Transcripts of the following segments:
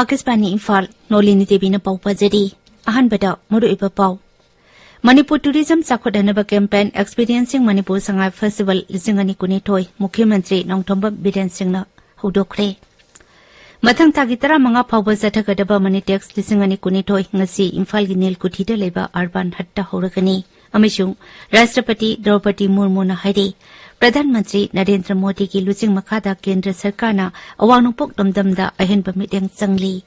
Akasbani Imphal Nolini Devina Pau Pajari Ahanbada Muruipa Pau Manipur Tourism Sakhodanaba Campaign Experiencing Manipur Sangai Festival Lisingani Kunitoi Mukhyamantri Nongthomba Biren Singna Hudokre Mathang Tagitara Manga Pauba Sathagadaba Manitex Lisingani Kunitoi Ngasi Imphal gi Nil Kuthida Leba Urban Hatta Horakani Amishung Rashtrapati Draupadi Murmu na hairi Pradhanmantri Narendra Modi ki lusing makhada Kendra Sarkarna awanupok damdamda ahenba mityang changli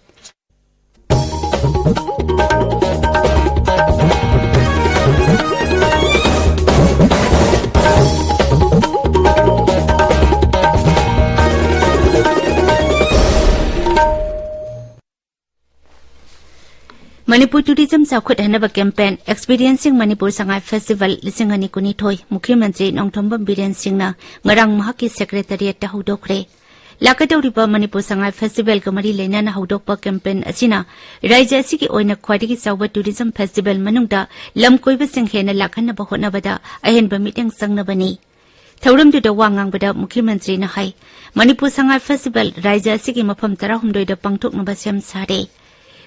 Manipur Tourism Sakhodanaba Campaign Experiencing Manipur Sangai Festival Lisingani Kunithoi Mukhyamantri Nongthomba Biren Singna ngarang mahaki Secretariat ta hudokre Lakadoriba Manipur Sangai Festival kamari leinana hudokpa campaign asina Raija asigi oina khwadigi chawba tourism festival manungda lamkoiba sing hena lakhanaba hotnabada ahenba mityang sangnabani Thauramduda wangangbada Mukhyamantri na hai Manipur Sangai Festival Raija asigi mafam 13 da pangthoknaba sem sare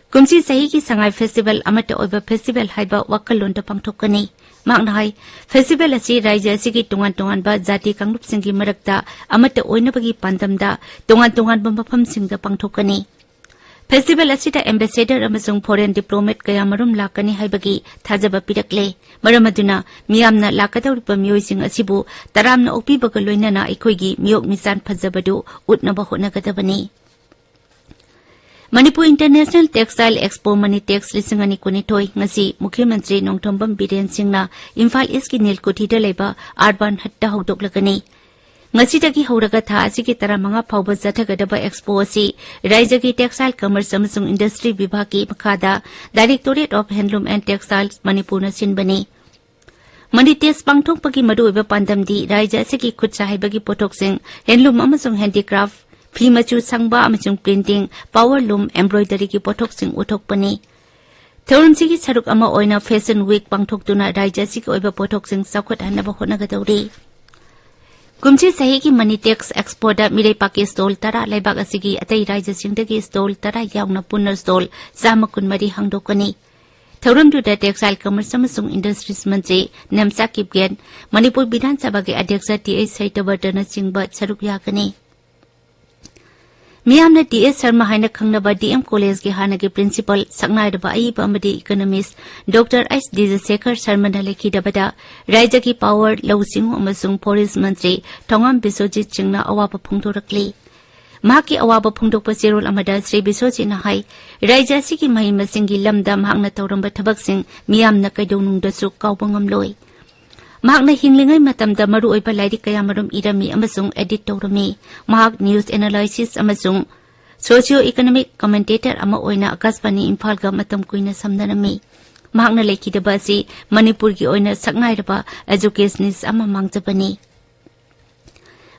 Kumsi sahi ki Sangai Festival amata oiba festival haiba wakalon ta pangthokani makna hai festival asi raija asigi tongan ba jati kanglup singi marakta amata oinabagi pandamda tongan ba mafam singda pangthokani festival asida ambassador amasung foreign diplomat kaya marum lakani haibagi thajaba pirakle maramaduna miyamna lakadawriba miyoi sing asibu taramna opibaga loinana aikoigi miyok misan phajabadu utnaba honagadabani Manipur International Textile Expo Manitex Lisingani Kunithoi ngasi Mukhyamantri Nongthombam Biren Singna Imphal East ki Nilkuthida leba Urban Hatta haudoklagani ngasi dagi horaga tha asigi taramanga phauba jathagadaba expo asi Raija ki Textile Commerce amasung Industry Vibhag ki makhada Directorate of Handloom and Textiles Manipur na sinbani Manitex pangthokpagi maruiba pandamdi Raija asigi khutsa haibagi potoksing handloom amasung handicraft Pimachu sangba amachung printing, power loom, embroidery ki pothok sing uthok pani. Thauram sigi saruk ama oina fashion week pangthok tuna raija sigi oiba pothok sing sakhot hanaba honagadawri. Kumchi sahi ki Manitex Expo da mirai paki stall tara laibak asigi atai raija singdagi stall tara yauna punna stall sama kunmari hangdokani. Thauram du da textile commerce amasung industries mantri Namsa Kipgen Manipur Bidhan Sabha ki adhyaksha T.A. Saitavartana singba saruk yakani. Miyamna D.S. Sharma haina khangnaba D.M. College ki hanagi principal saknaidaba aiba amadi economist Dr. S. Dijasekhar Sharma na lekhidabada Raija ki power lawsing amasung forest mantri Thongam Biswajit Singna awaba phungdorakli mahaki awaba phungdokpa serol amada Sri Biswajit na hai Raija sigi mahima singi lamda mahakna tawramba thabak sing miyamna kaidonungdasu kawba ngamloi Mahakna hinglingai matamda maru oiba lairik kaya marum irami amasung edit tawrami mahak news analysis amasung socio-economic commentator ama oina Akasbani Imphal ga matam kuina samdanami mahakna lekhidaba asi Manipur gi oina saknairaba educationist ama mangjabani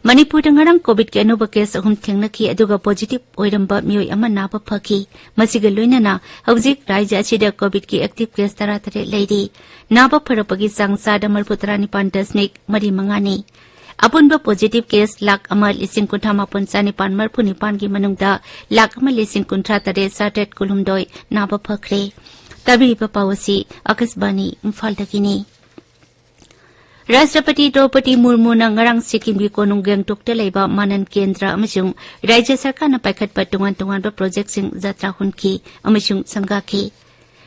Manipur da ngarang COVID ke anuba case ahum thengnaki aduga positive oiramba miyoi ama naba phaki masiga loinana hawjik raija asida COVID ki active case taratare leiri naba pharapagi sangsa da marputrani pandasnik mari mangani apunba positive case lak amal ising kunthama pansani pan marpuni pan gi manungda lak amal ising kuntha tare satet kulumdoi naba phakre tabi papawasi Akasbani Imphal dakini Rashtrapati Draupadi Murmu na ngarang Sikkim gi konung Gangtok ta leiba Manan Kendra amasung Raija Sarkar na paikhatpa tungan ba project sing jatra hunki amasung sangaki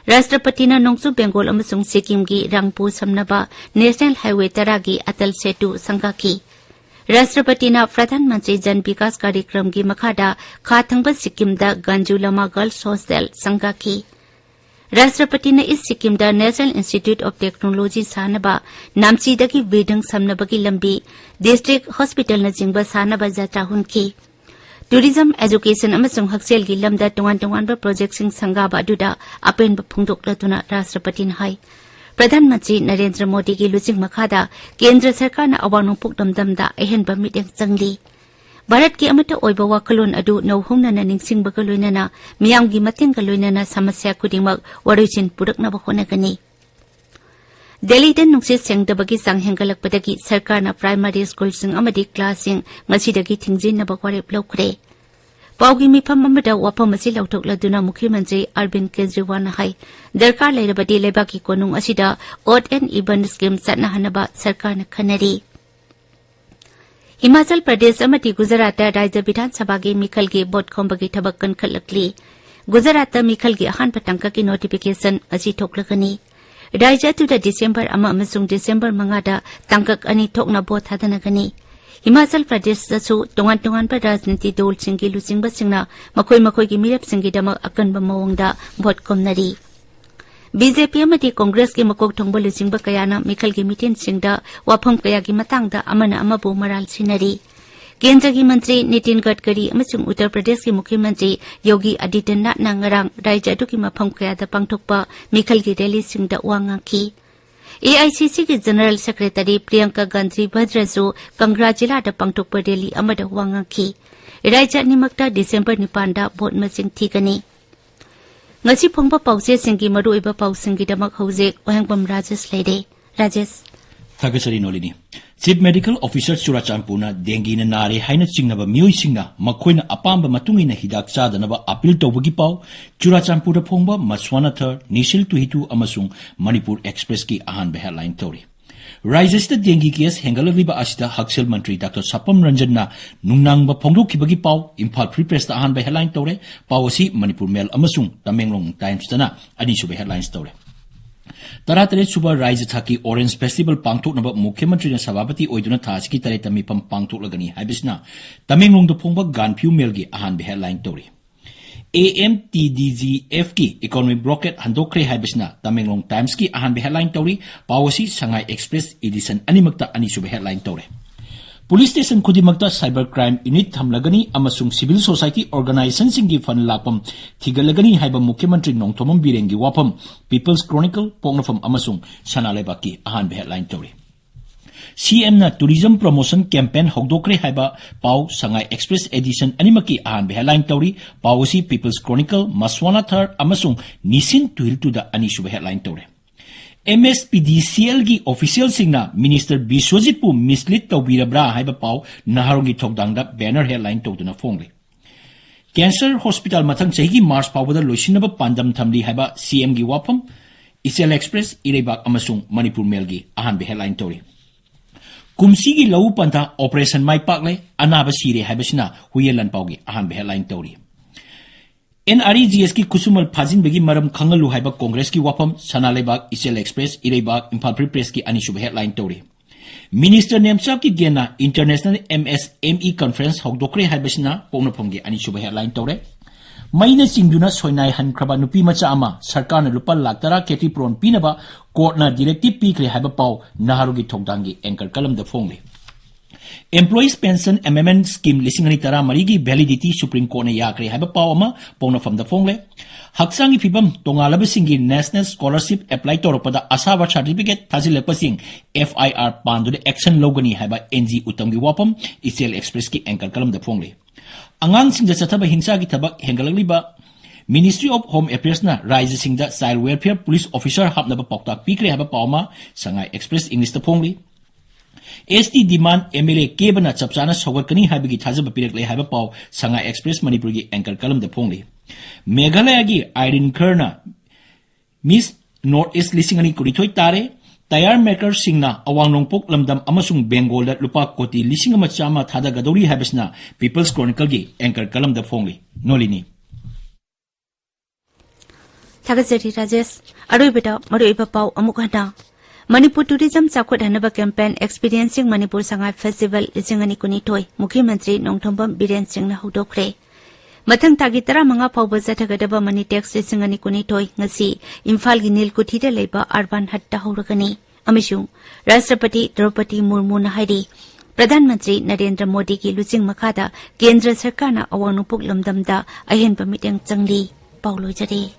Rashtrapati na Nongsu Bengal amasung Sikkim gi Rangpu samnaba National Highway taragi Atal Setu sangaki Rashtrapati na Pradhan Mantri Jan Vikas कार्यक्रम gi makhada kha thangba Sikkim da Ganju Lama Girls Hostel sangaki Rashtrapati na is Sikkim da National Institute of Technology sanaba namchi dagi vedang samnabagi lambi district hospital na jingba sanaba jatra hunki tourism education amasung haksel gi lamda tongan ba project sing sangaba aduda apen ba phungdoklatuna Rashtrapati na hai Pradhan Mantri Narendra Modi gi lusing makhada Kendra Sarkar na awanu pukdam damda ahen ba mityang changli Bharat की अमत ओइबा वाखलोन अदु नौहोंगना निंगसिंगबगा लोइनाना मियामगी मतेंगा लोइनाना समस्या खुदिमक वरुचिन पुरकनबा होनगनी दिल्ली नुंसित सेंगदबगी चांग हेंगलकपदगी सरकारना primary स्कूलसिंग अमदी क्लाससिंग ngasiदगी थिंगजिनबा वारेप लौखरे पाउगी मिफम अमदा वाफम असि लौथोकलदुना मुख्यमंत्री Arvind Kejriwal high दरकार लेरबदी लेबाकी कोनुंग असिदा odd and even scheme चटनाहनबा सरकारना खनरी हिमाचल प्रदेश अमदी गुजरात राज्य विधानसभा की मिखल की वोट खोंबगी थबक कनखलकली गुजरात मिखल की अहानब तंक की नोटिफिकेशन असी थोकलगनी राज्य डिसेंबर डिसेंबर 5 तंकक अनि थोकना वोट थादनगनी हिमाचल प्रदेश तोंगान तोंगान राजनीति दल सिंगी लुचिंग सिंगना मखोई मखोई की मिरप सिंगीदमक अकनब मवंगदा वोट खोमनरी बीजेपी अमदी कांग्रेस की मकोक थोंब लुचिंग कयाना मिखल की मीटिंग सिंगदा वाफम कया की मतंगदा अमना अमबु मराल सिनरी केंद्र की मंत्री नितिन गडकरी अमसुंग उत्तर प्रदेश के मुख्यमंत्री योगी आदित्यनाथ नांगरांग राज्य अदुकी मफम कयादा पांगथोकपा मिखल की रैली सिंगदा वांगाखी एआईसीसी की जनरल सेक्रेटरी प्रियंका गांधी भद्रसु कंगरा जिला पांगथोकपा रैली अमदा वांगाखी राज्य अनिमक्ता डिसेंबर 9 दा vote मसिंग थीगनी ngasi phongba pause singi maru iba pausingi damak hojek Wahengbam Rajesh leide Rajesh Thagasari Nolini Chief Medical Officer Churachampurna dengue na nare haina chingnaba mioi singna makhoina apamba matungina hidak chadanaba appeal tawbagi pau Churachampurda phongba Maswana Thar Nisil Tuhitu amasung Manipur Express ki ahan headline tori Rajesh the dengue case hengalaliba asida Haksel Mantri Dr. Sapam Ranjanna nungnangba phongdokibagi pau Imphal Free Press ta ahan headline tore pawasi Manipur Mail amasung Tamenglong Times tana ani sube headlines tore Taratare suba Raja Thaki Orange Festival Pangtok Naba Mukhyamantrina Sabapati Oiduna Thasiki Taretami Pam Pangtok Lagani Habisna Tamenglong the Phongba Ganpyu Melgi ahan headline tori AMTDGF ki economic blockade handokre habisna Tamenglong Times ki ahan headline tori Pawasi Shanghai Express edition animakta ani sube headline tori Police station Kudimakta Cybercrime Unit Thamlagani amasung civil society organization singi fan lapam thigalagani haiba Mukhyamantri Nongthomam Birengi wapam People's Chronicle Pongnafam amasung Sanalebaki ahan headline tori CM na Tourism Promotion Campaign Hogdokre haiba Pau Shanghai Express Edition animaki ahan headline tori Pawasi People's Chronicle Maswana Thar amasung Nisin Tuhiltu da ani sube headline tori MSPDCL gi official singna Minister Biswajit pu mislead tawbirabra haiba pau naharongi thokdangda banner headline tawduna phongli Cancer Hospital mathang chahi March pawda loisinaba pandam thamli haiba CM gi wapam Isel Express Irebak amasung Manipur Mail gi ahan headline tori Kumsi gi lau panta operation mai pakle anaba sire haibasina huyelan pawgi ahan headline tori NREGS ki kusumal phajin begi maram khangalu haiba Congress ki wapam Sanalebak Isel Express Irebak Imphal Free Press ki ani sub headline tori Minister Nemchap ki gena International MSME Conference hogdokre haibasina pongnapom gi ani sub headline tori Maina singduna soinai hankraba nupi macha ama sarkar na lupa laktara keti pron pinaba court na directive pikre haiba pau naharugi thokdangi anchor kalam da phongli Employees Pension Amendment Scheme lisingani tara marigi validity Supreme Court na yakre haiba pau ama pongna from the phongle haksangi phibam tongalaba singi National Scholarship apply toropada asawa certificate thajilapasing FIR pandu action logani haiba NG utamgi wapam Isel Express ki anchor kalam da phongle Angang singda chathaba hingsa gi thabak hengalaliba Ministry of Home Affairs na Raja singda Child Welfare Police Officer hapnaba poktak pikre haba pawma Shanghai Express English ta phongli ST demand MLA kebana chapchana sogarkani habigi thajaba pirakle haba paw Shanghai Express Manipur gi anchor kalam da phongli Meghalaya gi Irene Kerna Miss North East lisingani kurithoi tare Tayar maker singna awang nongpok lamdam amasung Bengal da lupa koti lising ama chama thada gadori habisna People's Chronicle gi anchor kalam da phongli Nolini Thagasari Rajesh Aroibeta Maroiba Pau Amukana Manipur Tourism Chakot Hanaba Campaign Experiencing Manipur Shanghai Festival Lisingani Kunitoi Mukhyamantri Nongthombam Biren Singna hudokre Mathang tagi tara manga phawba sathagadaba mani tax lisingani kunitoi ngasi Imphal gi Nilkuthi da leiba urban hatta horagani amishung Rashtrapati Draupadi Murmu na hairi Pradhan Mantri Narendra Modi ki luching makhada Kendra Sarkar na awang nupuk lamdamda ahenba miteng changli Paulo jari